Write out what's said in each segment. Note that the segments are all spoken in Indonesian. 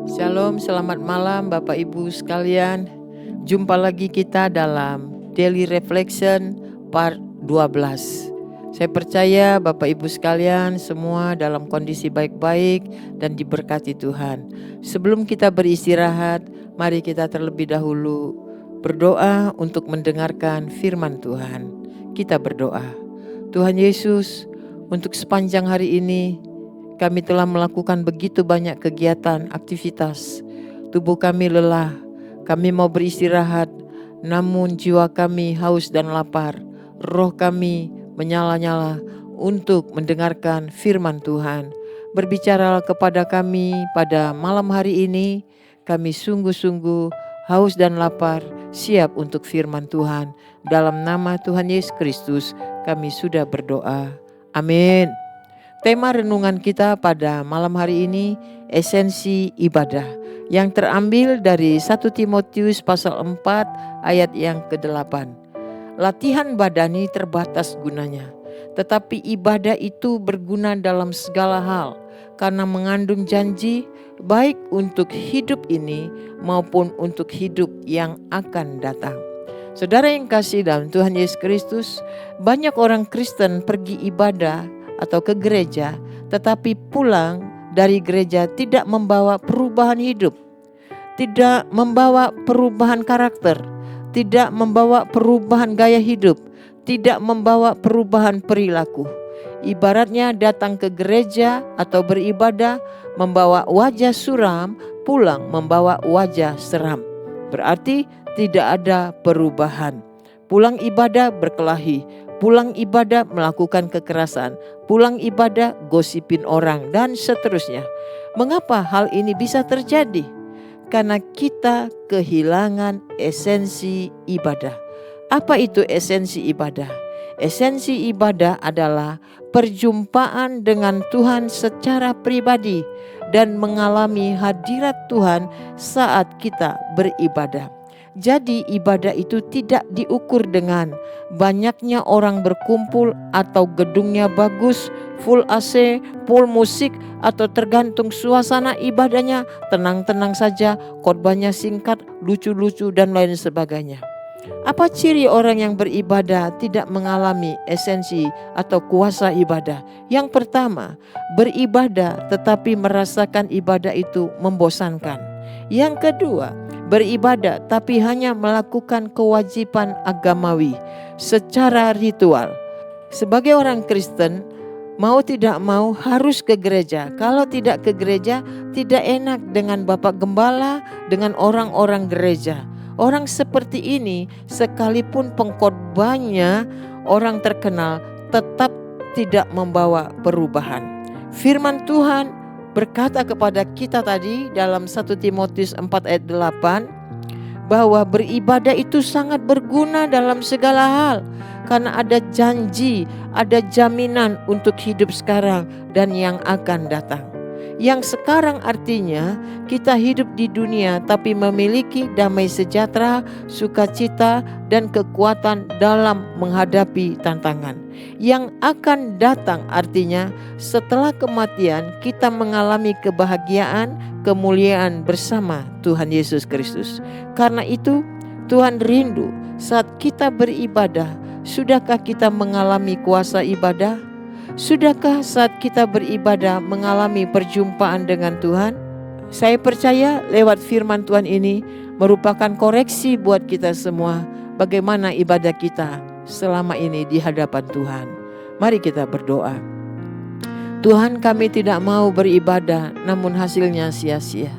Shalom, selamat malam Bapak Ibu sekalian. Jumpa lagi kita dalam Daily Reflection part 12. Saya percaya Bapak Ibu sekalian semua dalam kondisi baik-baik dan diberkati Tuhan. Sebelum kita beristirahat, mari kita terlebih dahulu berdoa untuk mendengarkan firman Tuhan. Kita berdoa. Tuhan Yesus, untuk sepanjang hari ini kami telah melakukan begitu banyak kegiatan, aktivitas. Tubuh kami lelah, kami mau beristirahat, namun jiwa kami haus dan lapar. Roh kami menyala-nyala untuk mendengarkan firman Tuhan. Berbicaralah kepada kami pada malam hari ini, kami sungguh-sungguh haus dan lapar, siap untuk firman Tuhan. Dalam nama Tuhan Yesus Kristus, kami sudah berdoa. Amin. Tema renungan kita pada malam hari ini esensi ibadah yang terambil dari 1 Timotius pasal 4 ayat yang ke-8. Latihan badani terbatas gunanya, tetapi ibadah itu berguna dalam segala hal karena mengandung janji baik untuk hidup ini maupun untuk hidup yang akan datang. Saudara yang kasih dalam Tuhan Yesus Kristus, banyak orang Kristen pergi ibadah atau ke gereja, tetapi pulang dari gereja tidak membawa perubahan hidup, tidak membawa perubahan karakter, tidak membawa perubahan gaya hidup, tidak membawa perubahan perilaku. Ibaratnya datang ke gereja atau beribadah membawa wajah suram, pulang membawa wajah seram. Berarti tidak ada perubahan. Pulang ibadah berkelahi, pulang ibadah melakukan kekerasan, pulang ibadah gosipin orang, dan seterusnya. Mengapa hal ini bisa terjadi? Karena kita kehilangan esensi ibadah. Apa itu esensi ibadah? Esensi ibadah adalah perjumpaan dengan Tuhan secara pribadi dan mengalami hadirat Tuhan saat kita beribadah. Jadi ibadah itu tidak diukur dengan banyaknya orang berkumpul atau gedungnya bagus, full AC, full musik, atau tergantung suasana ibadahnya tenang-tenang saja, khotbahnya singkat, lucu-lucu dan lain sebagainya. Apa ciri orang yang beribadah tidak mengalami esensi atau kuasa ibadah? Yang pertama, beribadah tetapi merasakan ibadah itu membosankan. Yang kedua, beribadah tapi hanya melakukan kewajiban agamawi secara ritual. Sebagai orang Kristen, mau tidak mau harus ke gereja. Kalau tidak ke gereja, tidak enak dengan Bapak Gembala, dengan orang-orang gereja. Orang seperti ini sekalipun pengkhotbahnya orang terkenal tetap tidak membawa perubahan. Firman Tuhan berkata kepada kita tadi dalam 1 Timotius 4 ayat 8 bahwa beribadah itu sangat berguna dalam segala hal karena ada janji, ada jaminan untuk hidup sekarang dan yang akan datang. Yang sekarang artinya kita hidup di dunia tapi memiliki damai sejahtera, sukacita dan kekuatan dalam menghadapi tantangan. Yang akan datang artinya setelah kematian kita mengalami kebahagiaan, kemuliaan bersama Tuhan Yesus Kristus. Karena itu Tuhan rindu saat kita beribadah. Sudahkah kita mengalami kuasa ibadah? Sudahkah saat kita beribadah mengalami perjumpaan dengan Tuhan? Saya percaya lewat firman Tuhan ini merupakan koreksi buat kita semua bagaimana ibadah kita selama ini di hadapan Tuhan. Mari kita berdoa. Tuhan, kami tidak mau beribadah namun hasilnya sia-sia.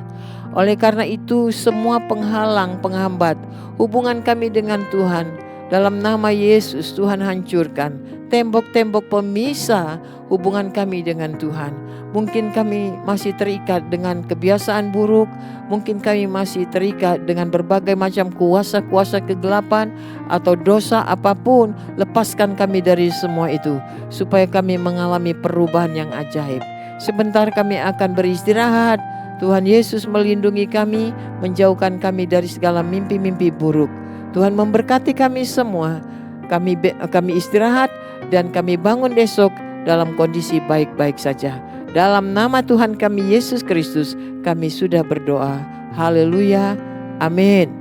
Oleh karena itu semua penghalang, penghambat hubungan kami dengan Tuhan, dalam nama Yesus Tuhan hancurkan tembok-tembok pemisah hubungan kami dengan Tuhan. Mungkin kami masih terikat dengan kebiasaan buruk, mungkin kami masih terikat dengan berbagai macam kuasa-kuasa kegelapan atau dosa apapun. Lepaskan kami dari semua itu supaya kami mengalami perubahan yang ajaib. Sebentar kami akan beristirahat. Tuhan Yesus melindungi kami, menjauhkan kami dari segala mimpi-mimpi buruk. Tuhan memberkati kami semua. Kami istirahat dan kami bangun besok dalam kondisi baik-baik saja. Dalam nama Tuhan kami Yesus Kristus kami sudah berdoa. Haleluya. Amin.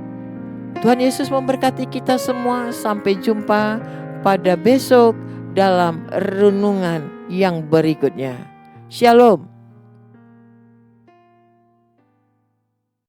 Tuhan Yesus memberkati kita semua. Sampai jumpa pada besok dalam renungan yang berikutnya. Shalom.